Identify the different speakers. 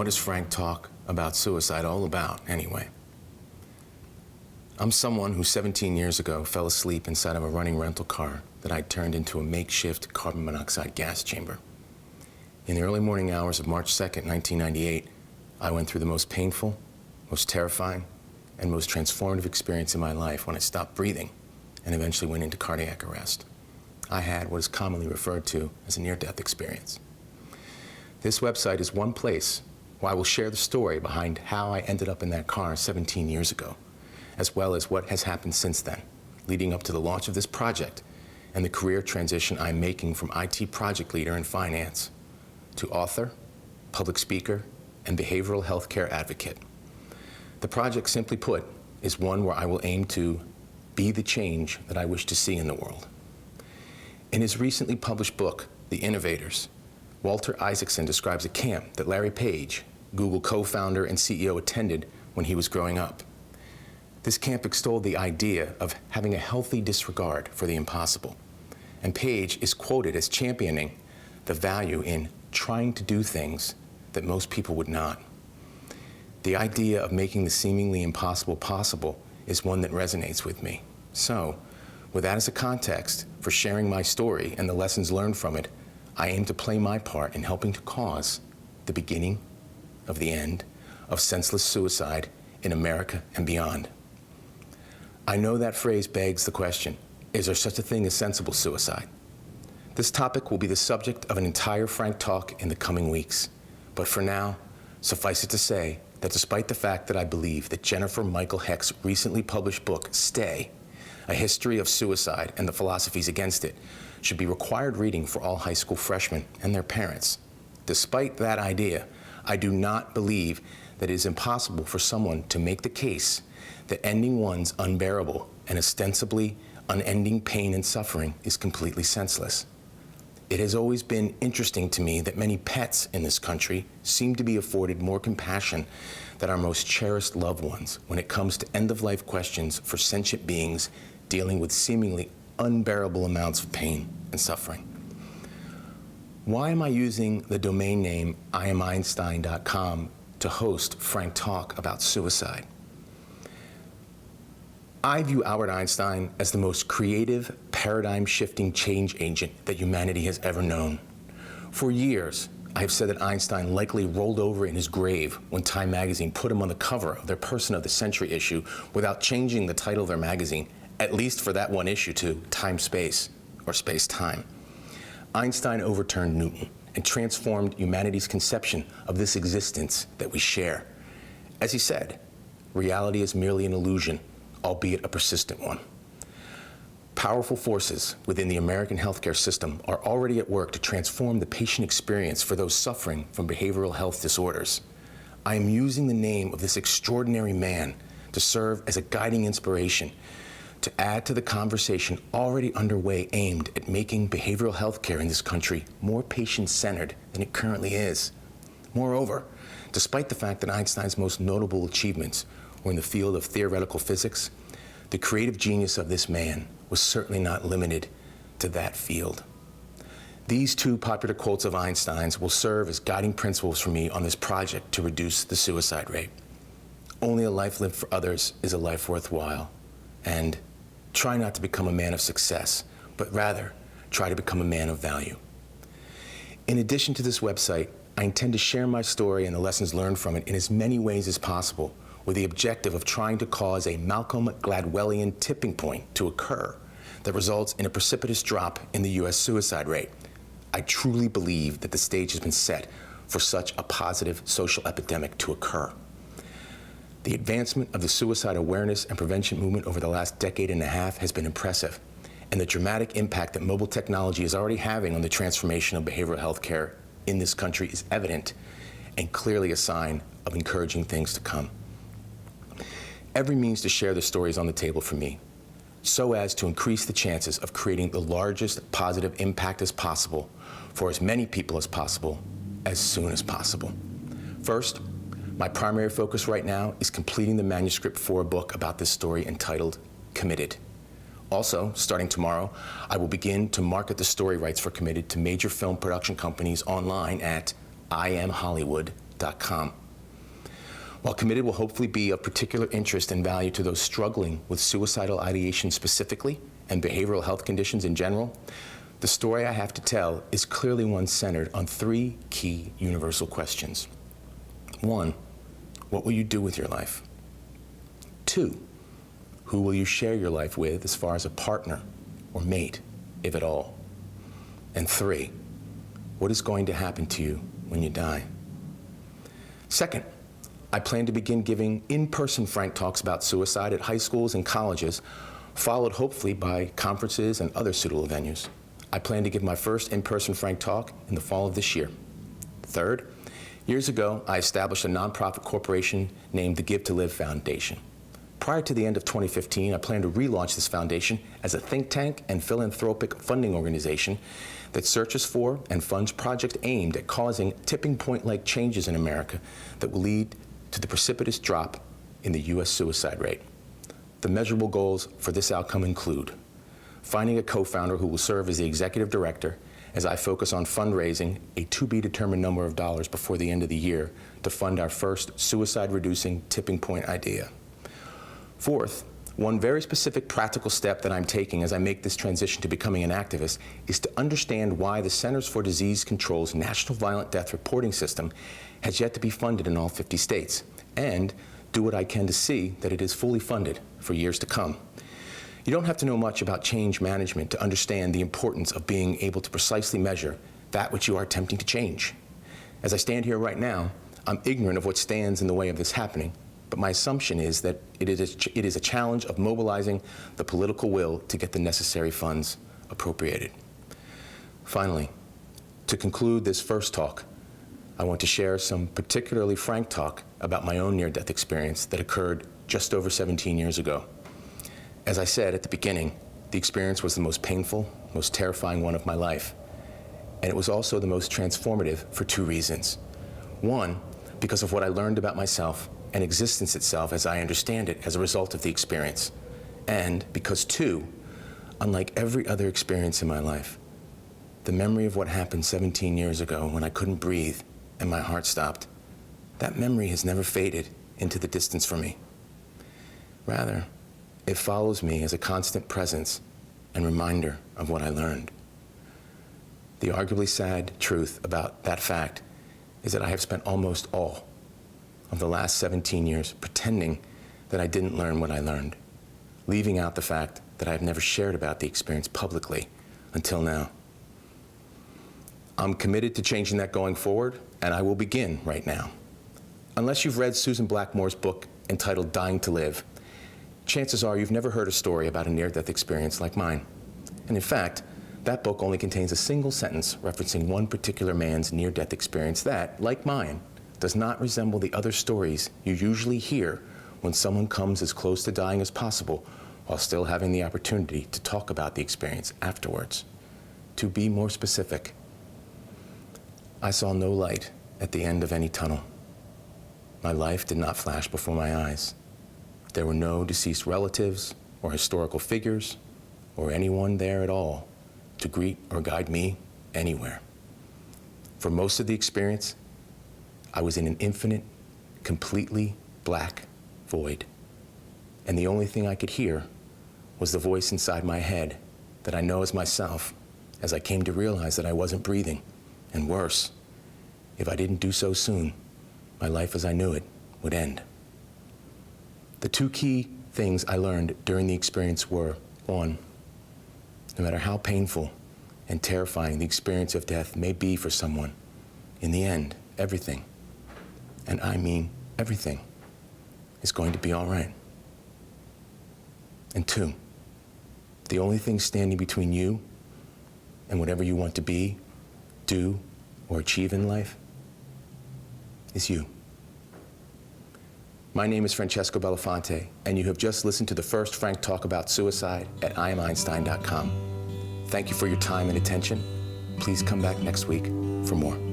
Speaker 1: what is Frank Talk About Suicide all about, anyway? I'm someone who 17 years ago fell asleep inside of a running rental car that I'd turned into a makeshift carbon monoxide gas chamber. In the early morning hours of March 2nd, 1998, I went through the most painful, most terrifying, and most transformative experience in my life when I stopped breathing and eventually went into cardiac arrest. I had what is commonly referred to as a near-death experience. This website is one place where I will share the story behind how I ended up in that car 17 years ago, as well as what has happened since then, leading up to the launch of this project and the career transition I'm making from IT project leader in finance to author, public speaker, and behavioral health care advocate. The project, simply put, is one where I will aim to be the change that I wish to see in the world. In his recently published book, The Innovators, Walter Isaacson describes a camp that Larry Page, Google co-founder and CEO, attended when he was growing up. This camp extolled the idea of having a healthy disregard for the impossible, and Page is quoted as championing the value in trying to do things that most people would not. The idea of making the seemingly impossible possible is one that resonates with me. So, with that as a context for sharing my story and the lessons learned from it, I aim to play my part in helping to cause the beginning of the end of senseless suicide in America and beyond. I know that phrase begs the question, is there such a thing as sensible suicide? This topic will be the subject of an entire Frank Talk in the coming weeks. But for now, suffice it to say that despite the fact that I believe that Jennifer Michael Heck's recently published book, Stay, A History of Suicide and the Philosophies Against It, should be required reading for all high school freshmen and their parents. Despite that idea, I do not believe that it is impossible for someone to make the case that ending one's unbearable and ostensibly unending pain and suffering is completely senseless. It has always been interesting to me that many pets in this country seem to be afforded more compassion than our most cherished loved ones when it comes to end-of-life questions for sentient beings dealing with seemingly unbearable amounts of pain and suffering. Why am I using the domain name IamEinstein.com to host Frank Talk About Suicide? I view Albert Einstein as the most creative, paradigm-shifting change agent that humanity has ever known. For years, I have said that Einstein likely rolled over in his grave when Time magazine put him on the cover of their Person of the Century issue without changing the title of their magazine, at least for that one issue, to Time-Space, or Space-Time. Einstein overturned Newton and transformed humanity's conception of this existence that we share. As he said, reality is merely an illusion, albeit a persistent one. Powerful forces within the American healthcare system are already at work to transform the patient experience for those suffering from behavioral health disorders. I am using the name of this extraordinary man to serve as a guiding inspiration to add to the conversation already underway aimed at making behavioral health care in this country more patient-centered than it currently is. Moreover, despite the fact that Einstein's most notable achievements were in the field of theoretical physics, the creative genius of this man was certainly not limited to that field. These two popular quotes of Einstein's will serve as guiding principles for me on this project to reduce the suicide rate. Only a life lived for others is a life worthwhile. And try not to become a man of success, but rather try to become a man of value. In addition to this website, I intend to share my story and the lessons learned from it in as many ways as possible, with the objective of trying to cause a Malcolm Gladwellian tipping point to occur that results in a precipitous drop in the US suicide rate. I truly believe that the stage has been set for such a positive social epidemic to occur. The advancement of the suicide awareness and prevention movement over the last decade and a half has been impressive, and the dramatic impact that mobile technology is already having on the transformation of behavioral health care in this country is evident and clearly a sign of encouraging things to come. Every means to share the story is on the table for me, so as to increase the chances of creating the largest positive impact as possible for as many people as possible, as soon as possible. First, my primary focus right now is completing the manuscript for a book about this story entitled Committed. Also, starting tomorrow, I will begin to market the story rights for Committed to major film production companies online at IamHollywood.com. einstein.com. While Committed will hopefully be of particular interest and value to those struggling with suicidal ideation specifically and behavioral health conditions in general, the story I have to tell is clearly one centered on three key universal questions. 1, what will you do with your life? 2, who will you share your life with as far as a partner or mate, if at all? And 3, what is going to happen to you when you die? Second, I plan to begin giving in-person frank talks about suicide at high schools and colleges, followed hopefully by conferences and other suitable venues. I plan to give my first in-person frank talk in the fall of this year. Third, years ago, I established a nonprofit corporation named the Give to Live Foundation. Prior to the end of 2015, I plan to relaunch this foundation as a think tank and philanthropic funding organization that searches for and funds projects aimed at causing tipping point-like changes in America that will lead to the precipitous drop in the U.S. suicide rate. The measurable goals for this outcome include finding a co-founder who will serve as the executive director as I focus on fundraising a to-be-determined number of dollars before the end of the year to fund our first suicide-reducing tipping point idea. Fourth, one very specific practical step that I'm taking as I make this transition to becoming an activist is to understand why the Centers for Disease Control's National Violent Death Reporting System has yet to be funded in all 50 states, and do what I can to see that it is fully funded for years to come. You don't have to know much about change management to understand the importance of being able to precisely measure that which you are attempting to change. As I stand here right now, I'm ignorant of what stands in the way of this happening, but my assumption is that it is a challenge of mobilizing the political will to get the necessary funds appropriated. Finally, to conclude this first talk, I want to share some particularly frank talk about my own near-death experience that occurred just over 17 years ago. As I said at the beginning, the experience was the most painful, most terrifying one of my life. And it was also the most transformative for 2 reasons. 1, because of what I learned about myself and existence itself as I understand it as a result of the experience. And because 2, unlike every other experience in my life, the memory of what happened 17 years ago when I couldn't breathe and my heart stopped, that memory has never faded into the distance from me. Rather, it follows me as a constant presence and reminder of what I learned. The arguably sad truth about that fact is that I have spent almost all of the last 17 years pretending that I didn't learn what I learned, leaving out the fact that I have never shared about the experience publicly until now. I'm committed to changing that going forward, and I will begin right now. Unless you've read Susan Blackmore's book entitled Dying to Live, chances are you've never heard a story about a near-death experience like mine. And in fact, that book only contains a single sentence referencing one particular man's near-death experience that, like mine, does not resemble the other stories you usually hear when someone comes as close to dying as possible while still having the opportunity to talk about the experience afterwards. To be more specific, I saw no light at the end of any tunnel. My life did not flash before my eyes. There were no deceased relatives or historical figures or anyone there at all to greet or guide me anywhere. For most of the experience, I was in an infinite, completely black void. And the only thing I could hear was the voice inside my head that I know as myself as I came to realize that I wasn't breathing. And worse, if I didn't do so soon, my life as I knew it would end. The 2 key things I learned during the experience were, 1, no matter how painful and terrifying the experience of death may be for someone, in the end, everything, and I mean everything, is going to be all right. And 2, the only thing standing between you and whatever you want to be, do, or achieve in life is you. My name is Francesco Belafonte, and you have just listened to the first frank talk about suicide at IamEinstein.com. Thank you for your time and attention. Please come back next week for more.